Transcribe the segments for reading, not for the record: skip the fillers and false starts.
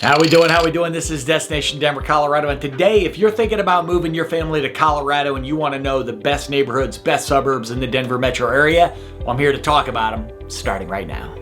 How we doing? How we doing? This is Destination Denver, Colorado. And today, if you're thinking about moving your family to Colorado and you want to know the best neighborhoods, best suburbs in the Denver metro area, well, I'm here to talk about them, starting right now.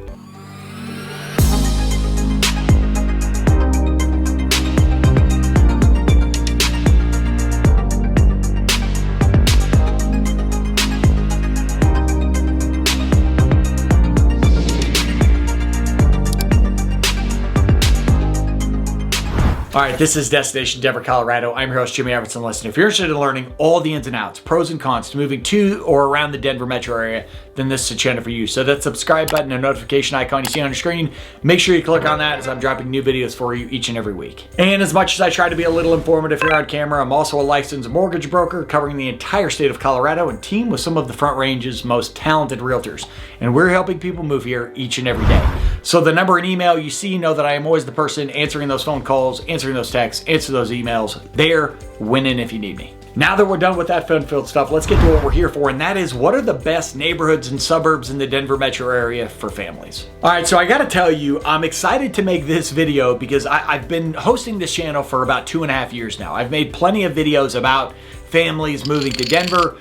All right, this is Destination Denver, Colorado. I'm your host, Jimmy Everson. Listen, if you're interested in learning all the ins and outs, pros and cons to moving to or around the Denver metro area, then this is a channel for you. So that subscribe button and notification icon you see on your screen, make sure you click on that as I'm dropping new videos for you each and every week. And as much as I try to be a little informative here on camera, I'm also a licensed mortgage broker covering the entire state of Colorado and team with some of the Front Range's most talented realtors. And we're helping people move here each and every day. So the number and email you see, know that I am always the person answering those phone calls, answering those texts, answer those emails. There, winning if you need me. Now that we're done with that fun-filled stuff, let's get to what we're here for, and that is what are the best neighborhoods and suburbs in the Denver metro area for families. All right, so I gotta tell you, I'm excited to make this video because I've been hosting this channel for about 2.5 years now. I've made plenty of videos about families moving to Denver,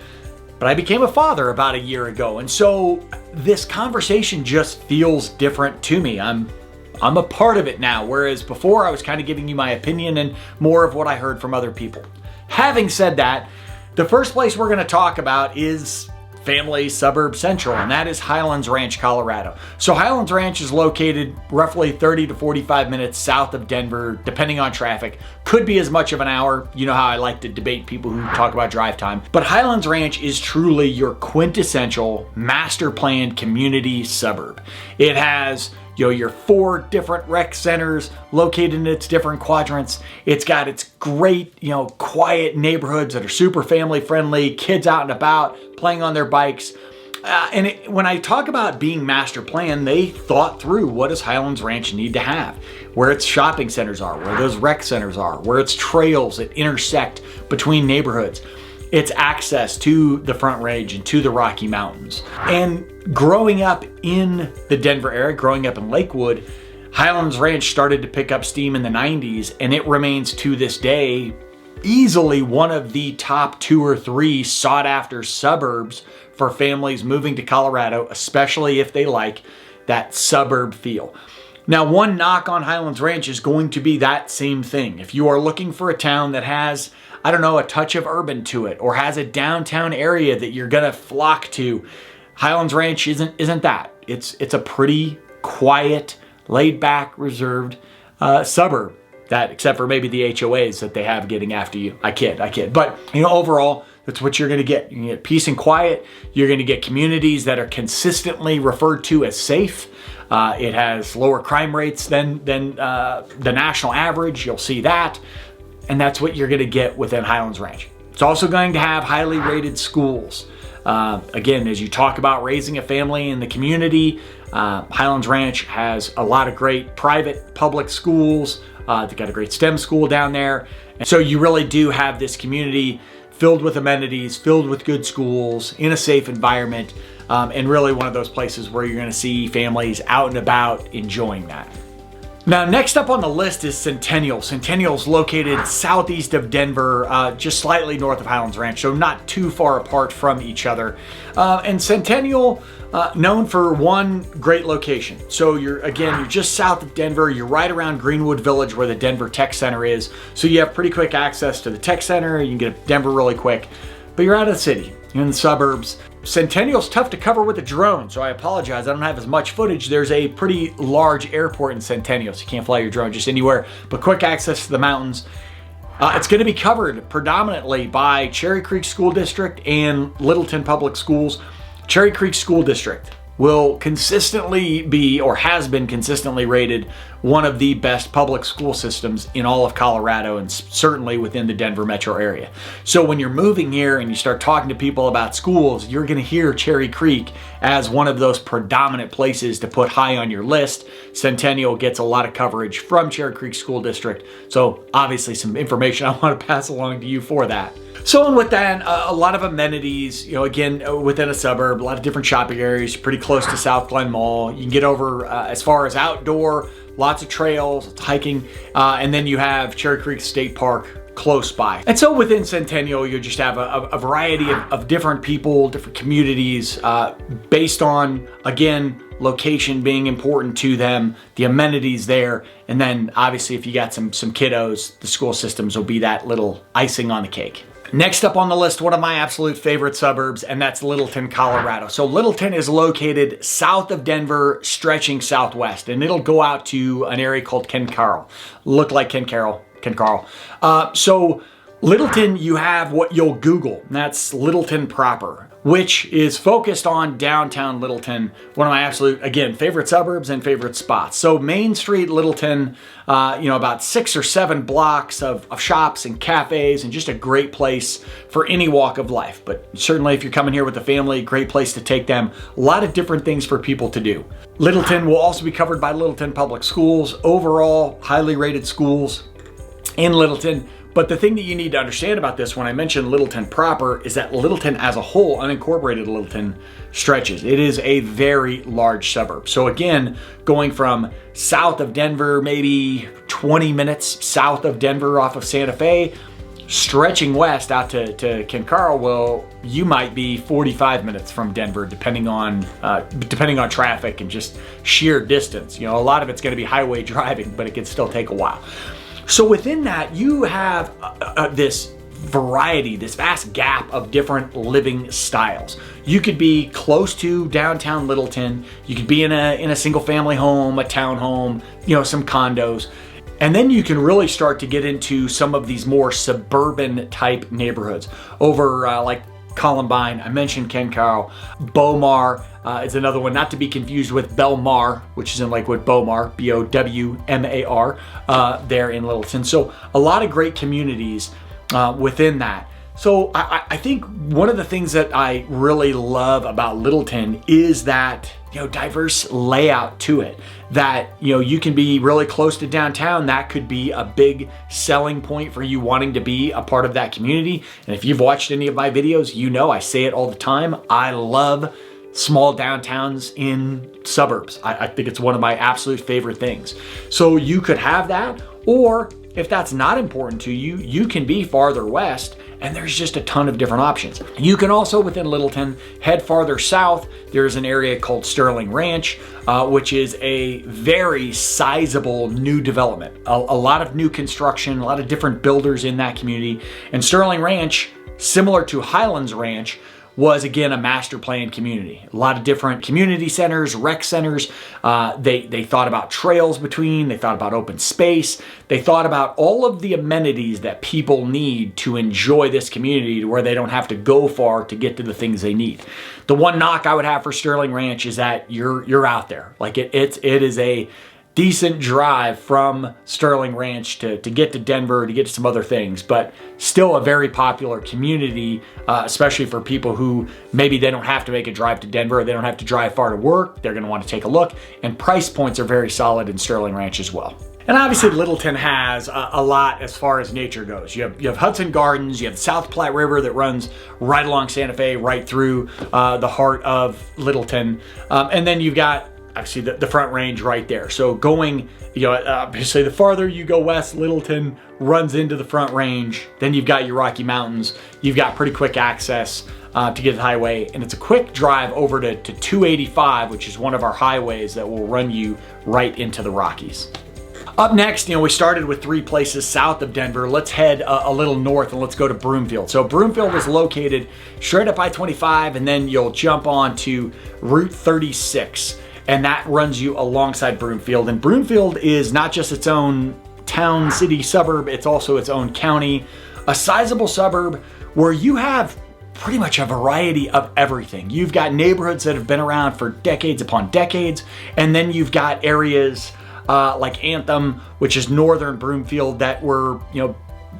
but I became a father about a year ago, and so this conversation just feels different to me. I'm a part of it now, whereas before I was kind of giving you my opinion and more of what I heard from other people. Having said that, the first place we're going to talk about is family suburb central, and that is Highlands Ranch, Colorado. So Highlands Ranch is located roughly 30 to 45 minutes south of Denver, depending on traffic. Could be as much of an hour. You know how I like to debate people who talk about drive time. But Highlands Ranch is truly your quintessential master planned community suburb. It has your 4 different rec centers located in its different quadrants. It's got its great, quiet neighborhoods that are super family friendly, kids out and about, playing on their bikes. When I talk about being master planned, they thought through what does Highlands Ranch need to have, where its shopping centers are, where those rec centers are, where its trails that intersect between neighborhoods. It's access to the Front Range and to the Rocky Mountains. And growing up in the Denver area, growing up in Lakewood, Highlands Ranch started to pick up steam in the 90s, and it remains to this day easily one of the top 2 or 3 sought after suburbs for families moving to Colorado, especially if they like that suburb feel. Now, one knock on Highlands Ranch is going to be that same thing. If you are looking for a town that has, a touch of urban to it, or has a downtown area that you're gonna flock to, Highlands Ranch isn't that. It's a pretty quiet, laid back, reserved suburb. That, except for maybe the HOAs that they have getting after you. I kid. But overall, that's what you're gonna get. You're gonna get peace and quiet. You're gonna get communities that are consistently referred to as safe. It has lower crime rates than the national average. You'll see that. And that's what you're going to get within Highlands Ranch. It's also going to have highly rated schools. Again, as you talk about raising a family in the community, Highlands Ranch has a lot of great private public schools. They've got a great STEM school down there. And so you really do have this community filled with amenities, filled with good schools, in a safe environment, and really one of those places where you're going to see families out and about enjoying that. Now, next up on the list is Centennial. Centennial's located southeast of Denver, just slightly north of Highlands Ranch, so not too far apart from each other. And Centennial, known for one great location. So you're just south of Denver. You're right around Greenwood Village where the Denver Tech Center is. So you have pretty quick access to the Tech Center. You can get to Denver really quick, but you're out of the city. You're in the suburbs. Centennial's tough to cover with a drone, so I apologize. I don't have as much footage. There's a pretty large airport in Centennial, so you can't fly your drone just anywhere, but quick access to the mountains. It's going to be covered predominantly by Cherry Creek School District and Littleton Public Schools. Cherry Creek School District will consistently be, or has been consistently rated, one of the best public school systems in all of Colorado and certainly within the Denver metro area. So when you're moving here and you start talking to people about schools, you're going to hear Cherry Creek as one of those predominant places to put high on your list. Centennial gets a lot of coverage from Cherry Creek School District. So obviously some information I want to pass along to you for that. So, and with that, a lot of amenities, again, within a suburb, a lot of different shopping areas, pretty close to South Glen Mall. You can get over as far as outdoor lots of trails, it's hiking, and then you have Cherry Creek State Park close by. And so within Centennial, you just have a variety of different people, different communities, based on, again, location being important to them, the amenities there, and then obviously if you got some kiddos, the school systems will be that little icing on the cake. Next up on the list, one of my absolute favorite suburbs, and that's Littleton, Colorado. So Littleton is located south of Denver, stretching southwest, and it'll go out to an area called Ken Carl. Look like Ken Carl. So Littleton, you have what you'll Google, and that's Littleton proper, which is focused on downtown Littleton, one of my absolute, again, favorite suburbs and favorite spots. So Main Street, Littleton, about 6 or 7 blocks of shops and cafes, and just a great place for any walk of life. But certainly if you're coming here with a family, great place to take them. A lot of different things for people to do. Littleton will also be covered by Littleton Public Schools. Overall, highly rated schools in Littleton. But the thing that you need to understand about this when I mention Littleton proper is that Littleton as a whole, unincorporated Littleton, stretches. It is a very large suburb. So again, going from south of Denver, maybe 20 minutes south of Denver off of Santa Fe, stretching west out to Ken Carl, well, you might be 45 minutes from Denver, depending on traffic and just sheer distance. A lot of it's going to be highway driving, but it can still take a while. So within that, you have this variety, this vast gap of different living styles. You could be close to downtown Littleton. You could be in a single family home, a townhome, some condos. And then you can really start to get into some of these more suburban type neighborhoods over like Columbine. I mentioned Ken Carl. Beaumar is another one, not to be confused with Belmar, which is in Lakewood. Beaumar, Bowmar, there in Littleton. So a lot of great communities within that. So I think one of the things that I really love about Littleton is that diverse layout to it. That you can be really close to downtown. That could be a big selling point for you wanting to be a part of that community. And if you've watched any of my videos, I say it all the time. I love small downtowns in suburbs. I think it's one of my absolute favorite things. So you could have that, or if that's not important to you, you can be farther west, and there's just a ton of different options. You can also, within Littleton, head farther south. There's an area called Sterling Ranch, which is a very sizable new development. A lot of new construction, a lot of different builders in that community. And Sterling Ranch, similar to Highlands Ranch, was again a master plan community. A lot of different community centers, rec centers. They thought about trails between, they thought about open space. They thought about all of the amenities that people need to enjoy this community, to where they don't have to go far to get to the things they need. The one knock I would have for Sterling Ranch is that you're out there. Like it is a decent drive from Sterling Ranch to get to Denver, to get to some other things, but still a very popular community, especially for people who maybe they don't have to make a drive to Denver, or they don't have to drive far to work. They're going to want to take a look, and price points are very solid in Sterling Ranch as well. And obviously Littleton has a lot as far as nature goes. You have Hudson Gardens, you have the South Platte River that runs right along Santa Fe, right through the heart of Littleton, and then you've got actually the Front Range right there. So going, obviously the farther you go west, Littleton runs into the Front Range. Then you've got your Rocky Mountains. You've got pretty quick access to get to the highway, and it's a quick drive over to 285, which is one of our highways that will run you right into the Rockies. Up next, we started with 3 places south of Denver. Let's head a little north and let's go to Broomfield. So Broomfield is located straight up I-25, and then you'll jump on to Route 36. And that runs you alongside Broomfield. And Broomfield is not just its own town, city, suburb, it's also its own county. A sizable suburb where you have pretty much a variety of everything. You've got neighborhoods that have been around for decades upon decades. And then you've got areas like Anthem, which is northern Broomfield, that were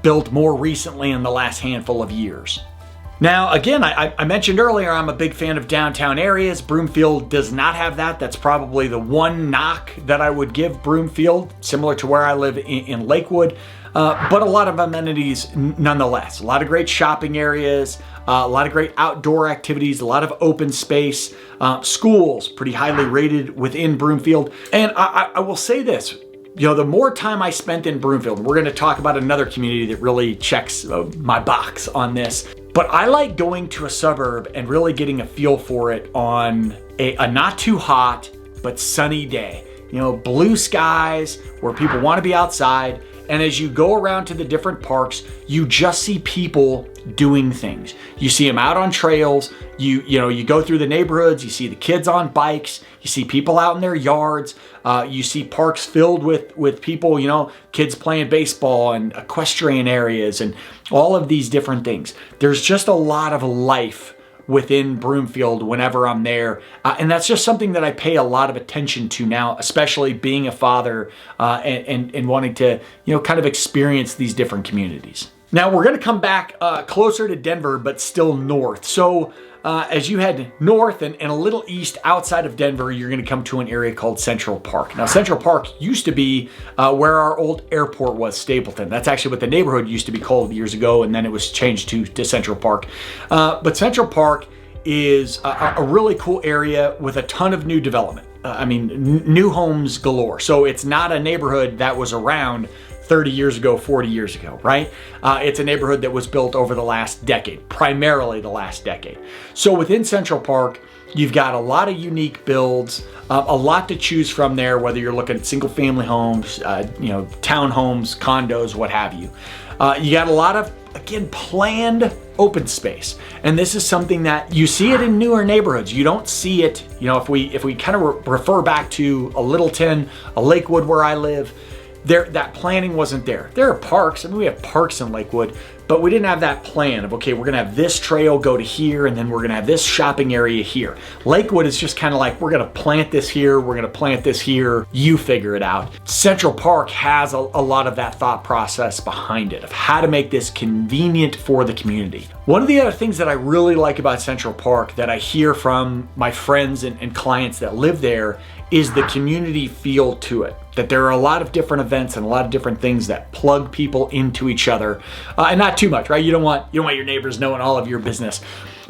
built more recently in the last handful of years. Now, again, I mentioned earlier, I'm a big fan of downtown areas. Broomfield does not have that. That's probably the one knock that I would give Broomfield, similar to where I live in Lakewood, but a lot of amenities nonetheless. A lot of great shopping areas, a lot of great outdoor activities, a lot of open space, schools pretty highly rated within Broomfield. And I will say this, the more time I spent in Broomfield, we're gonna talk about another community that really checks my box on this, but I like going to a suburb and really getting a feel for it on a not too hot, but sunny day. Blue skies where people wanna be outside. And as you go around to the different parks, you just see people doing things. You see them out on trails. You go through the neighborhoods. You see the kids on bikes. You see people out in their yards. You see parks filled with people. Kids playing baseball and equestrian areas and all of these different things. There's just a lot of life within Broomfield whenever I'm there. And that's just something that I pay a lot of attention to now, especially being a father and wanting to, kind of experience these different communities. Now we're gonna come back closer to Denver, but still north. So as you head north and a little east outside of Denver, you're gonna come to an area called Central Park. Now Central Park used to be where our old airport was, Stapleton. That's actually what the neighborhood used to be called years ago, and then it was changed to Central Park. But Central Park is a really cool area with a ton of new development. New homes galore. So it's not a neighborhood that was around 30 years ago, 40 years ago, right? It's a neighborhood that was built over the last decade, primarily the last decade. So within Central Park, you've got a lot of unique builds, a lot to choose from there, whether you're looking at single family homes, townhomes, condos, what have you. You got a lot of, again, planned open space. And this is something that you see it in newer neighborhoods. You don't see it, if we kind of refer back to a Littleton, a Lakewood where I live, that planning wasn't there. There are parks, we have parks in Lakewood, but we didn't have that plan of, okay, we're gonna have this trail go to here, and then we're gonna have this shopping area here. Lakewood is just kind of like, we're gonna plant this here, we're gonna plant this here, you figure it out. Central Park has a lot of that thought process behind it, of how to make this convenient for the community. One of the other things that I really like about Central Park that I hear from my friends and clients that live there is the community feel to it. That there are a lot of different events and a lot of different things that plug people into each other, and not too much, right? You don't want your neighbors knowing all of your business,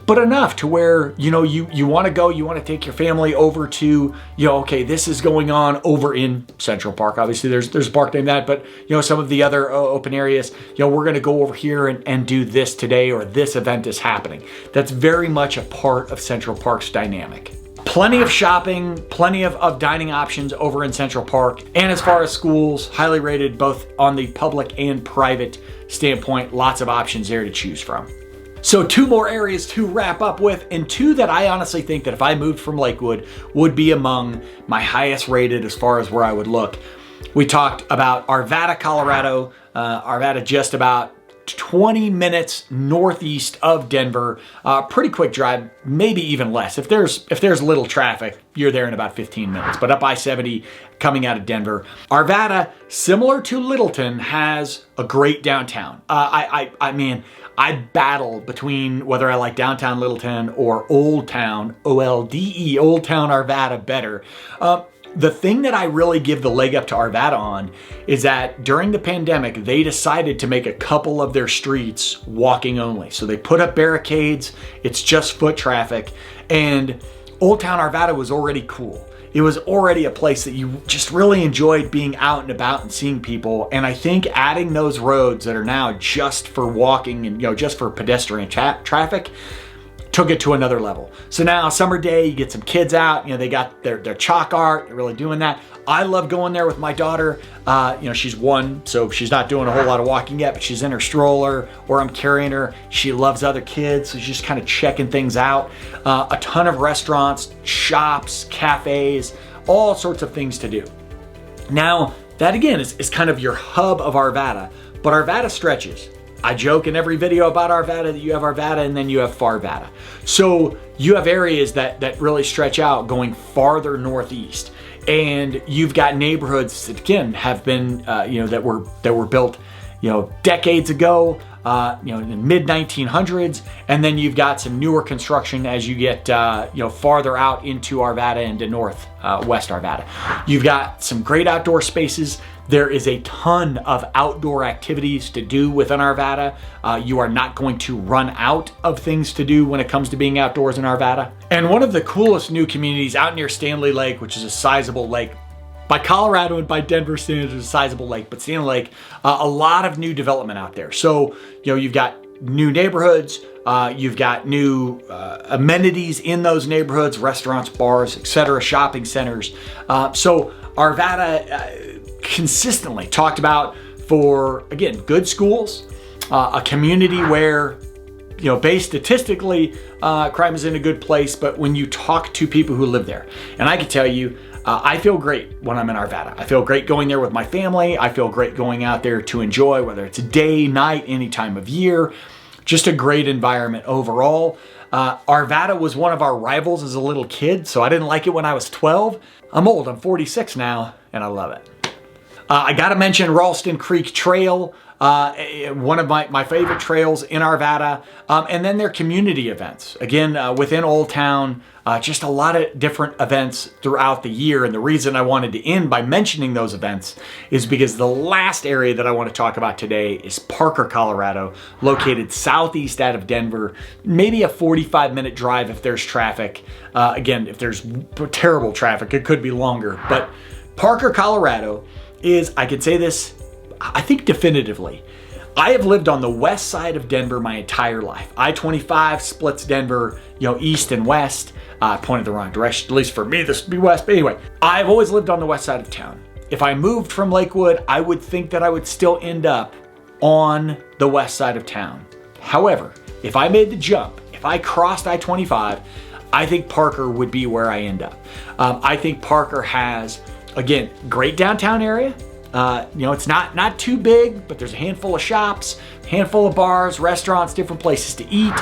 but enough to where you want to go, you want to take your family over to okay, this is going on over in Central Park. Obviously, there's a park named that, but some of the other open areas. We're going to go over here and do this today, or this event is happening. That's very much a part of Central Park's dynamic. Plenty of shopping, plenty of dining options over in Central Park. And as far as schools, highly rated both on the public and private standpoint, lots of options there to choose from. So 2 more areas to wrap up with, and 2 that I honestly think that if I moved from Lakewood would be among my highest rated as far as where I would look. We talked about Arvada, Colorado. Arvada just about 20 minutes northeast of Denver, pretty quick drive, maybe even less. If there's little traffic, you're there in about 15 minutes, but up I-70 coming out of Denver. Arvada, similar to Littleton, has a great downtown. I battle between whether I like downtown Littleton or Old Town, O-L-D-E, Old Town Arvada better. The thing that I really give the leg up to Arvada on is that during the pandemic, they decided to make a couple of their streets walking only. So they put up barricades, it's just foot traffic, and Old Town Arvada was already cool. It was already a place that you just really enjoyed being out and about and seeing people. And I think adding those roads that are now just for walking and just for pedestrian traffic took it to another level. So now summer day, you get some kids out, they got their chalk art, they're really doing that. I love going there with my daughter. She's 1, so she's not doing a whole lot of walking yet, but she's in her stroller or I'm carrying her. She loves other kids, so she's just kind of checking things out. A ton of restaurants, shops, cafes, all sorts of things to do. Now, that again is kind of your hub of Arvada, but Arvada stretches. I joke in every video about Arvada that you have Arvada and then you have Farvada. So you have areas that really stretch out going farther northeast. And you've got neighborhoods that again have been, that were built, decades ago, in the mid 1900s. And then you've got some newer construction as you get, farther out into Arvada, into west Arvada. You've got some great outdoor spaces. There is a ton of outdoor activities to do within Arvada. You are not going to run out of things to do when it comes to being outdoors in Arvada. And one of the coolest new communities out near Stanley Lake, which is a sizable lake, By Colorado and by Denver standards, a sizable lake, but Stanley Lake, a lot of new development out there. So, you've got new neighborhoods, you've got new amenities in those neighborhoods, restaurants, bars, etc., shopping centers. So Arvada consistently talked about for, again, good schools, a community where, based statistically, crime is in a good place, but when you talk to people who live there, and I can tell you, I feel great when I'm in Arvada. I feel great going there with my family. I feel great going out there to enjoy, whether it's day, night, any time of year. Just a great environment overall. Arvada was one of our rivals as a little kid, so I didn't like it when I was 12. I'm old, I'm 46 now, and I love it. I gotta mention Ralston Creek Trail, one of my favorite trails in Arvada, and then their community events. Again, within Old Town, just a lot of different events throughout the year. And the reason I wanted to end by mentioning those events is because the last area that I want to talk about today is Parker, Colorado, located southeast out of Denver, maybe a 45-minute drive if there's traffic. Again, if there's terrible traffic, it could be longer. But Parker, Colorado is, I can say this, I think definitively, I have lived on the west side of Denver my entire life. I-25 splits Denver, east and west. I pointed the wrong direction, at least for me, this would be west. But anyway, I've always lived on the west side of town. If I moved from Lakewood, I would think that I would still end up on the west side of town. However, if I made the jump, if I crossed I-25, I think Parker would be where I end up. I think Parker has, again, great downtown area. It's not too big, but there's a handful of shops, handful of bars, restaurants, different places to eat.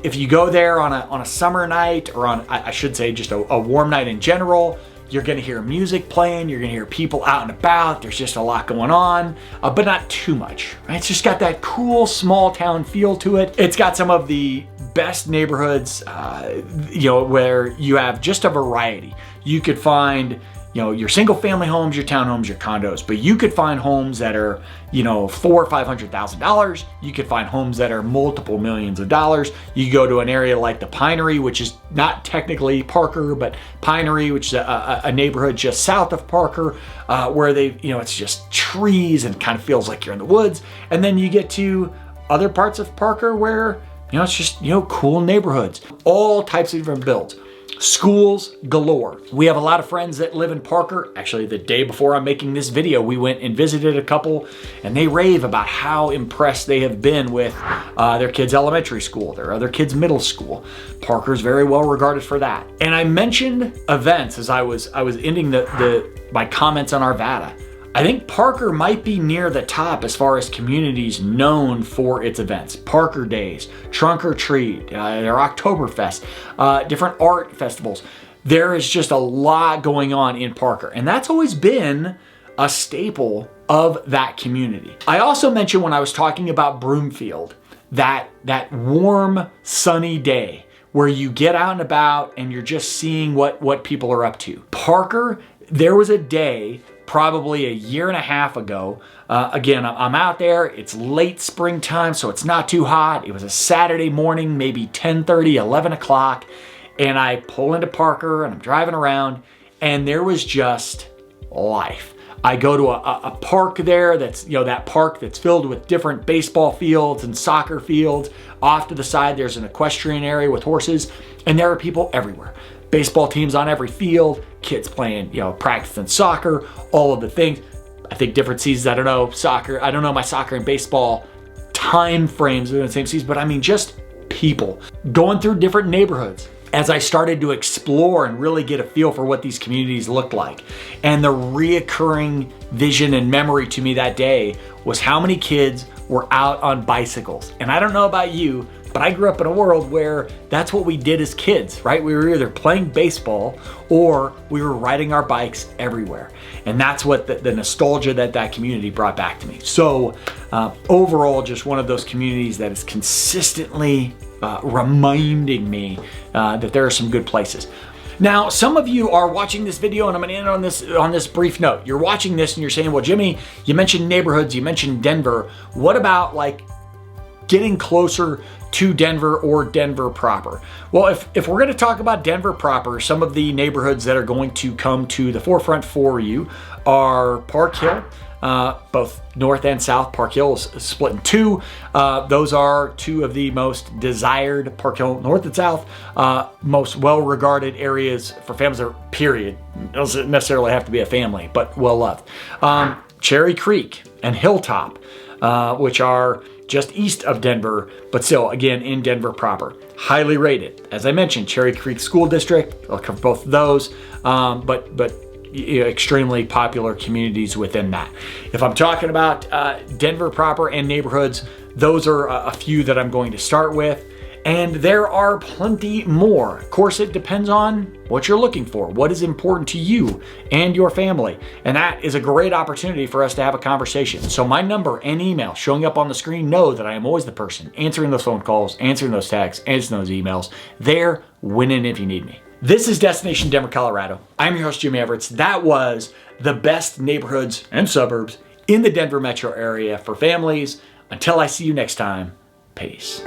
If you go there on a summer night, or I should say just a warm night in general, you're gonna hear music playing, you're gonna hear people out and about, there's just a lot going on, but not too much, right? It's just got that cool small town feel to it. It's got some of the best neighborhoods, where you have just a variety. You could find your single family homes, your townhomes, your condos, but you could find homes that are, $400,000 or $500,000. You could find homes that are multiple millions of dollars. You go to an area like the Pinery, which is not technically Parker, but Pinery, which is a neighborhood just south of Parker, where it's just trees and kind of feels like you're in the woods. And then you get to other parts of Parker where, it's just, cool neighborhoods, all types of different builds. Schools galore. We have a lot of friends that live in Parker. Actually, the day before I'm making this video, we went and visited a couple, and they rave about how impressed they have been with their kids' elementary school, their other kids' middle school. Parker's very well regarded for that. And I mentioned events as I was ending my comments on Arvada. I think Parker might be near the top as far as communities known for its events. Parker Days, Trunk or Treat, their Oktoberfest, different art festivals. There is just a lot going on in Parker, and that's always been a staple of that community. I also mentioned when I was talking about Broomfield, that warm, sunny day where you get out and about and you're just seeing what people are up to. Parker, there was a day probably a year and a half ago. Again, I'm out there. It's late springtime, so it's not too hot. It was a Saturday morning, maybe 10:30, 11 o'clock, and I pull into Parker and I'm driving around, and there was just life. I go to a park there that's, that park that's filled with different baseball fields and soccer fields. Off to the side, there's an equestrian area with horses, and there are people everywhere. Baseball teams on every field, kids playing, practicing soccer, all of the things. I think different seasons, I don't know my soccer and baseball time frames in the same season, but I mean just people going through different neighborhoods as I started to explore and really get a feel for what these communities looked like. And the reoccurring vision and memory to me that day was how many kids were out on bicycles. And I don't know about you, but I grew up in a world where that's what we did as kids, right? We were either playing baseball or we were riding our bikes everywhere. And that's what the nostalgia that community brought back to me. So overall, just one of those communities that is consistently reminding me that there are some good places. Now, some of you are watching this video, and I'm gonna end on this brief note. You're watching this and you're saying, well, Jimmy, you mentioned neighborhoods, you mentioned Denver. What about like getting closer to Denver or Denver proper? Well, if we're going to talk about Denver proper, some of the neighborhoods that are going to come to the forefront for you are Park Hill, both north and south. Park Hill is split in two. Those are two of the most desired, Park Hill north and south, most well-regarded areas for families, period. It doesn't necessarily have to be a family, but well-loved. Cherry Creek and Hilltop, which are just east of Denver, but still, again, in Denver proper. Highly rated. As I mentioned, Cherry Creek School District, I'll cover both of those, but extremely popular communities within that. If I'm talking about Denver proper and neighborhoods, those are a few that I'm going to start with. And there are plenty more. Of course, it depends on what you're looking for, what is important to you and your family. And that is a great opportunity for us to have a conversation. So my number and email showing up on the screen, know that I am always the person answering those phone calls, answering those texts, answering those emails. There, winning if you need me. This is Destination Denver, Colorado. I'm your host, Jimmy Everett. That was the best neighborhoods and suburbs in the Denver metro area for families. Until I see you next time, peace.